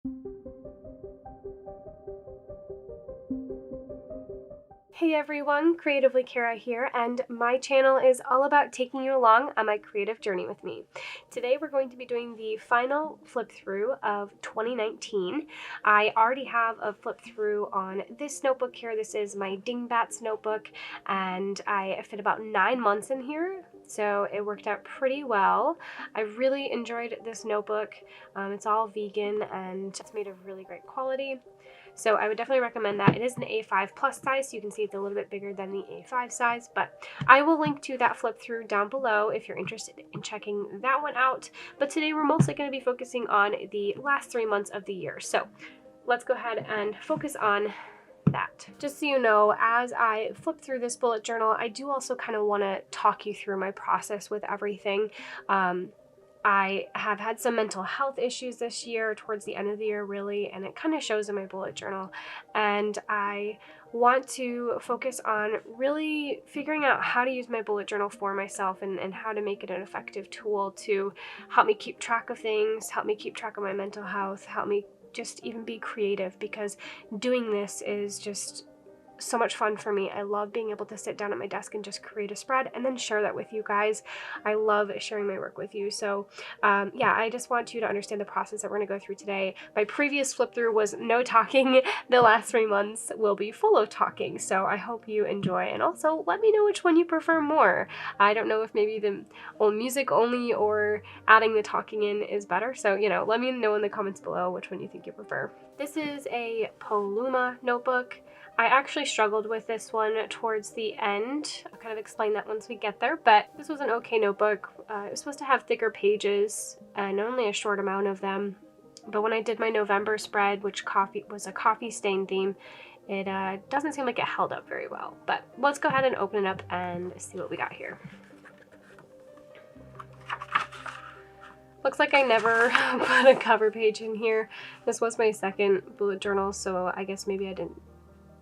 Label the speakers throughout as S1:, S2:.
S1: Hey everyone, Creatively Cara here, and my channel is all about taking you along on my creative journey with me. Today we're going to be doing the final flip through of 2019. I already have a flip through on this notebook here. This is my Dingbats notebook, and I fit about 9 months in here, so it worked out pretty well. I really enjoyed this notebook. It's all vegan and it's made of really great quality. So I would definitely recommend that. It is an A5 plus size, so you can see it's a little bit bigger than the A5 size, but I will link to that flip through down below if you're interested in checking that one out. But today we're mostly going to be focusing on the last 3 months of the year. So let's go ahead and focus on that. Just so you know, as I flip through this bullet journal, I do also kind of want to talk you through my process with everything. I have had some mental health issues this year, towards the end of the year really, and it kind of shows in my bullet journal. And I want to focus on really figuring out how to use my bullet journal for myself and how to make it an effective tool to help me keep track of things, help me keep track of my mental health, help me just even be creative, because doing this is just so much fun for me. I love being able to sit down at my desk and just create a spread and then share that with you guys. I love sharing my work with you. So yeah, I just want you to understand the process that we're going to go through today. My previous flip through was no talking. The last 3 months will be full of talking. So I hope you enjoy, and also let me know which one you prefer more. I don't know if maybe the music only or adding the talking in is better. So, you know, let me know in the comments below which one you think you prefer. This is a Poluma notebook. I actually struggled with this one towards the end. I'll kind of explain that once we get there, but this was an okay notebook. It was supposed to have thicker pages and only a short amount of them. But when I did my November spread, which was a coffee stain theme, it doesn't seem like it held up very well. But let's go ahead and open it up and see what we got here. Looks like I never put a cover page in here. This was my second bullet journal, so I guess maybe I didn't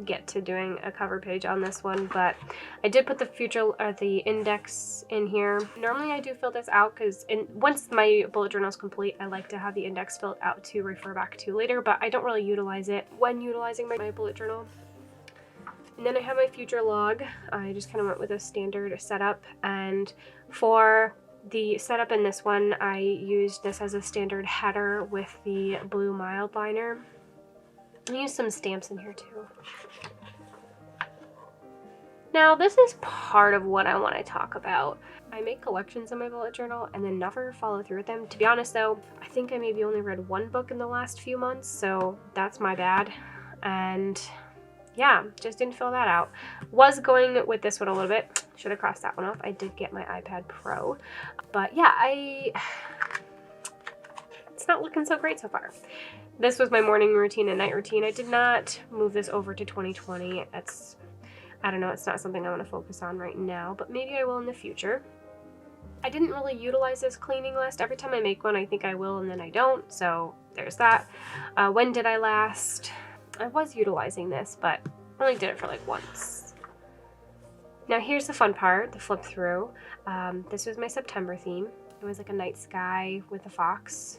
S1: get to doing a cover page on this one, but I did put the index in here. Normally I do fill this out because once my bullet journal is complete, I like to have the index filled out to refer back to later, but I don't really utilize it when utilizing my bullet journal. And then I have my future log. I just kind of went with a standard setup, and for the setup in this one, I used this as a standard header with the blue mild liner. I used some stamps in here too. Now this is part of what I want to talk about. I make collections in my bullet journal and then never follow through with them. To be honest though, I think I maybe only read 1 book in the last few months, so that's my bad. And yeah, just didn't fill that out. Was going with this one a little bit. Should have crossed that one off. I did get my iPad Pro. But yeah, it's not looking so great so far. This was my morning routine and night routine. I did not move this over to 2020. I don't know, it's not something I want to focus on right now, but maybe I will in the future. I didn't really utilize this cleaning list. Every time I make one, I think I will, and then I don't, so there's that. When did I last? I was utilizing this, but I only did it for like once. Now here's the fun part, the flip through. This was my September theme. It was like a night sky with a fox.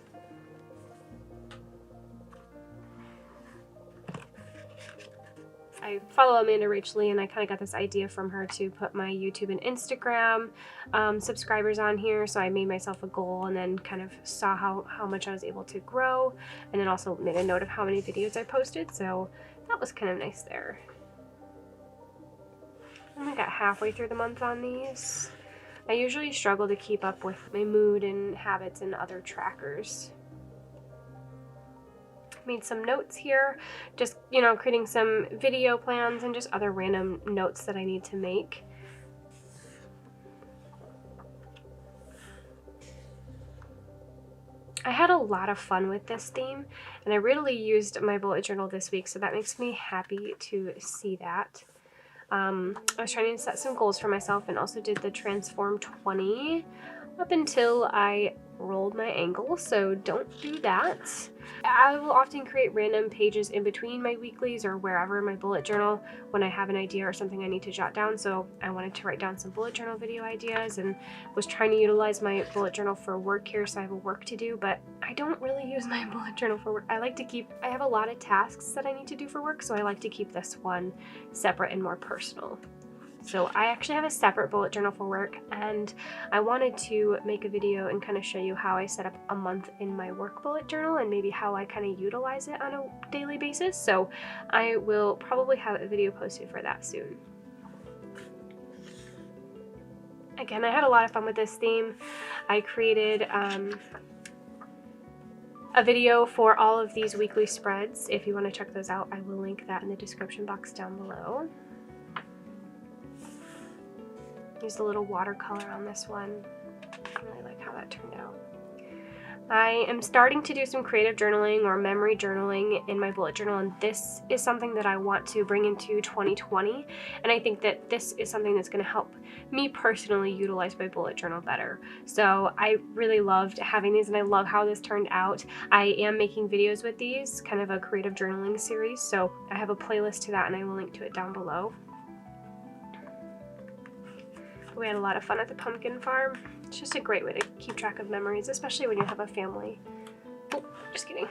S1: I follow Amanda Rachel Lee, and I kind of got this idea from her to put my YouTube and Instagram subscribers on here. So I made myself a goal and then kind of saw how much I was able to grow, and then also made a note of how many videos I posted. So that was kind of nice there. I got halfway through the month on these. I usually struggle to keep up with my mood and habits and other trackers. Made some notes here, just, you know, creating some video plans and just other random notes that I need to make. I had a lot of fun with this theme, and I really used my bullet journal this week, so that makes me happy to see that. I was trying to set some goals for myself and also did the Transform 20 up until I rolled my ankle, so don't do that. I will often create random pages in between my weeklies or wherever in my bullet journal when I have an idea or something I need to jot down. So I wanted to write down some bullet journal video ideas and was trying to utilize my bullet journal for work here, so I have a work to do, but I don't really use my bullet journal for work. I have a lot of tasks that I need to do for work, so I like to keep this one separate and more personal. So I actually have a separate bullet journal for work, and I wanted to make a video and kind of show you how I set up a month in my work bullet journal and maybe how I kind of utilize it on a daily basis. So I will probably have a video posted for that soon. Again, I had a lot of fun with this theme. I created a video for all of these weekly spreads. If you want to check those out, I will link that in the description box down below. Used a little watercolor on this one. I really like how that turned out. I am starting to do some creative journaling or memory journaling in my bullet journal, and this is something that I want to bring into 2020, and I think that this is something that's going to help me personally utilize my bullet journal better. So I really loved having these, and I love how this turned out. I am making videos with these, kind of a creative journaling series, so I have a playlist to that and I will link to it down below. We had a lot of fun at the pumpkin farm. It's just a great way to keep track of memories, especially when you have a family. Oh, just kidding.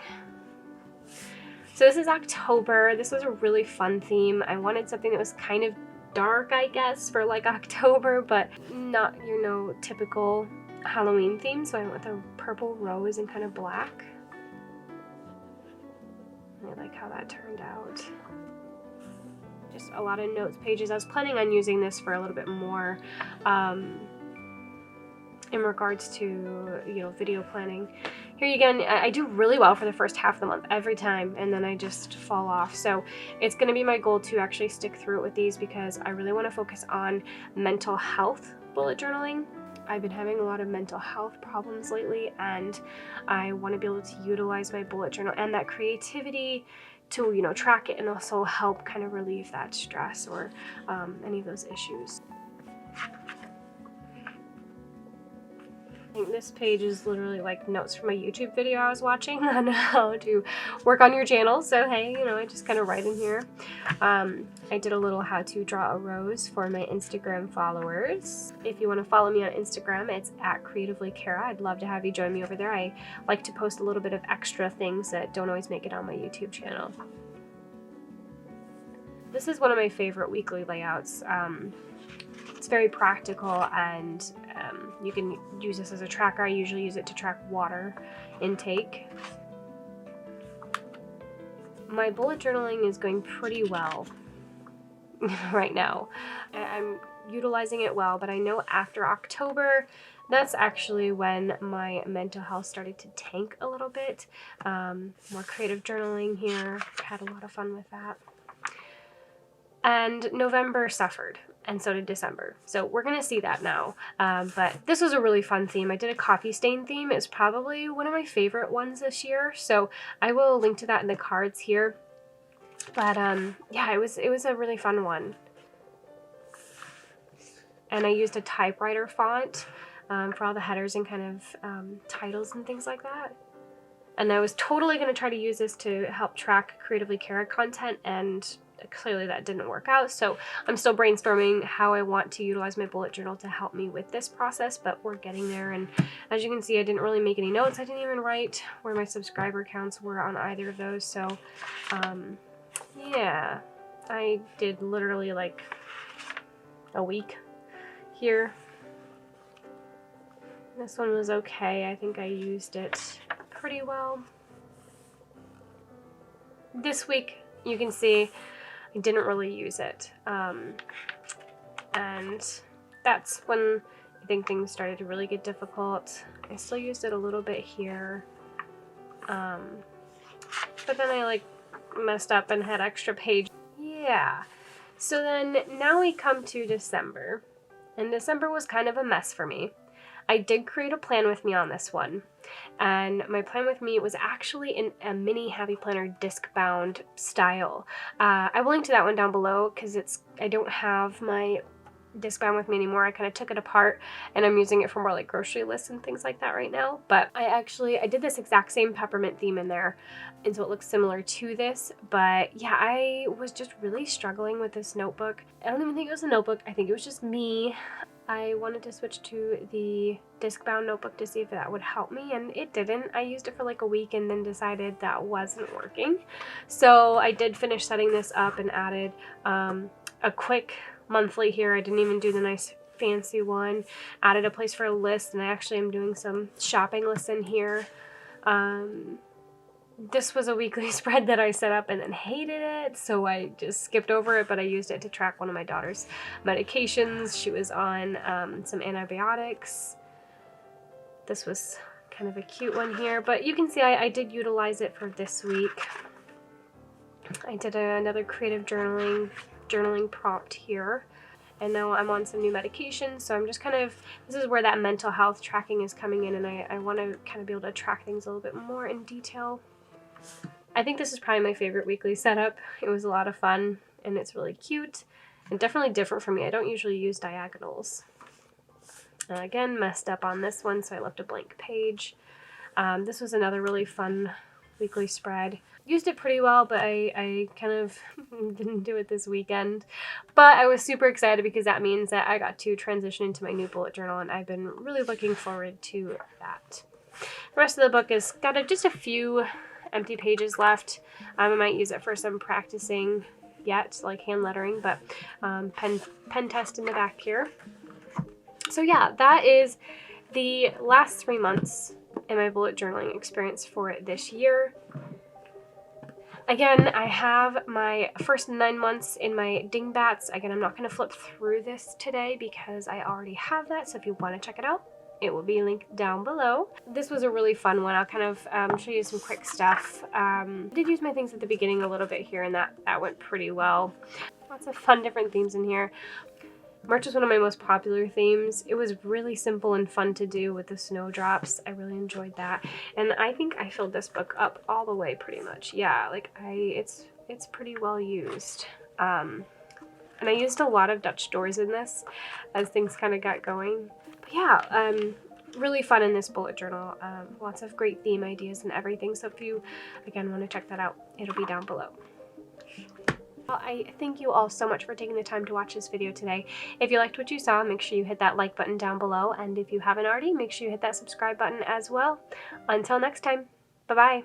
S1: So this is October. This was a really fun theme. I wanted something that was kind of dark, I guess, for like October, but not your typical Halloween theme. So I went with a purple rose and kind of black. I like how that turned out. Just a lot of notes pages. I was planning on using this for a little bit more in regards to video planning. Here again, I do really well for the first half of the month every time, and then I just fall off. So it's going to be my goal to actually stick through it with these because I really want to focus on mental health bullet journaling. I've been having a lot of mental health problems lately, and I want to be able to utilize my bullet journal and that creativity to track it and also help kind of relieve that stress or any of those issues. I think this page is literally like notes from a YouTube video I was watching on how to work on your channel. So hey, I just kind of write in here. I did a little how to draw a rose for my Instagram followers. If you want to follow me on Instagram, it's @creativelycara. I'd love to have you join me over there. I like to post a little bit of extra things that don't always make it on my YouTube channel. This is one of my favorite weekly layouts. It's very practical, and you can use this as a tracker. I usually use it to track water intake. My bullet journaling is going pretty well right now. I'm utilizing it well, but I know after October, that's actually when my mental health started to tank a little bit. More creative journaling here. Had a lot of fun with that. And November suffered, and so did December. So we're going to see that now. But this was a really fun theme. I did a coffee stain theme. It's probably one of my favorite ones this year. So I will link to that in the cards here. But yeah, it was a really fun one. And I used a typewriter font for all the headers and kind of titles and things like that. And I was totally going to try to use this to help track Creatively Cara content, and clearly that didn't work out. So I'm still brainstorming how I want to utilize my bullet journal to help me with this process, but we're getting there. And as you can see, I didn't really make any notes. I didn't even write where my subscriber counts were on either of those. So yeah, I did literally like a week here. This one was okay. I think I used it pretty well. This week, you can see I didn't really use it. And that's when I think things started to really get difficult. I still used it a little bit here. But then I messed up and had extra pages. Yeah. So then now we come to December. And December was kind of a mess for me. I did create a plan with me on this one. And my plan with me was actually in a mini Happy Planner disc bound style. I will link to that one down below because I don't have my discbound with me anymore. I kind of took it apart and I'm using it for more like grocery lists and things like that right now. But I did this exact same peppermint theme in there, and so it looks similar to this. But yeah, I was just really struggling with this notebook. I don't even think it was a notebook. I think it was just me. I wanted to switch to the disc-bound notebook to see if that would help me, and it didn't. I used it for like a week and then decided that wasn't working. So I did finish setting this up and added a quick monthly here. I didn't even do the nice fancy one. Added a place for a list, and I actually am doing some shopping lists in here. This was a weekly spread that I set up and then hated it, so I just skipped over it, but I used it to track one of my daughter's medications. She was on some antibiotics. This was kind of a cute one here, but you can see I did utilize it for this week. I did another creative journaling prompt here, and now I'm on some new medications, so I'm just kind of, this is where that mental health tracking is coming in, and I want to kind of be able to track things a little bit more in detail. I think this is probably my favorite weekly setup. It was a lot of fun, and it's really cute and definitely different for me. I don't usually use diagonals. Again, messed up on this one, so I left a blank page. This was another really fun weekly spread. Used it pretty well, but I kind of didn't do it this weekend. But I was super excited because that means that I got to transition into my new bullet journal, and I've been really looking forward to that. The rest of the book has got just a few empty pages left. I might use it for some practicing yet, like hand lettering, but pen test in the back here. So yeah, that is the last 3 months in my bullet journaling experience for this year. Again, I have my first 9 months in my dingbats. Again, I'm not going to flip through this today because I already have that, so if you want to check it out, it will be linked down below. This was a really fun one. I'll kind of show you some quick stuff. I did use my things at the beginning a little bit here, and that went pretty well. Lots of fun different themes in here. March was one of my most popular themes. It was really simple and fun to do with the snowdrops. I really enjoyed that. And I think I filled this book up all the way pretty much. Yeah, like it's pretty well used. And I used a lot of Dutch doors in this as things kind of got going. But yeah, really fun in this bullet journal. Lots of great theme ideas and everything. So if you, again, want to check that out, it'll be down below. Well, I thank you all so much for taking the time to watch this video today. If you liked what you saw, make sure you hit that like button down below. And if you haven't already, make sure you hit that subscribe button as well. Until next time, bye-bye.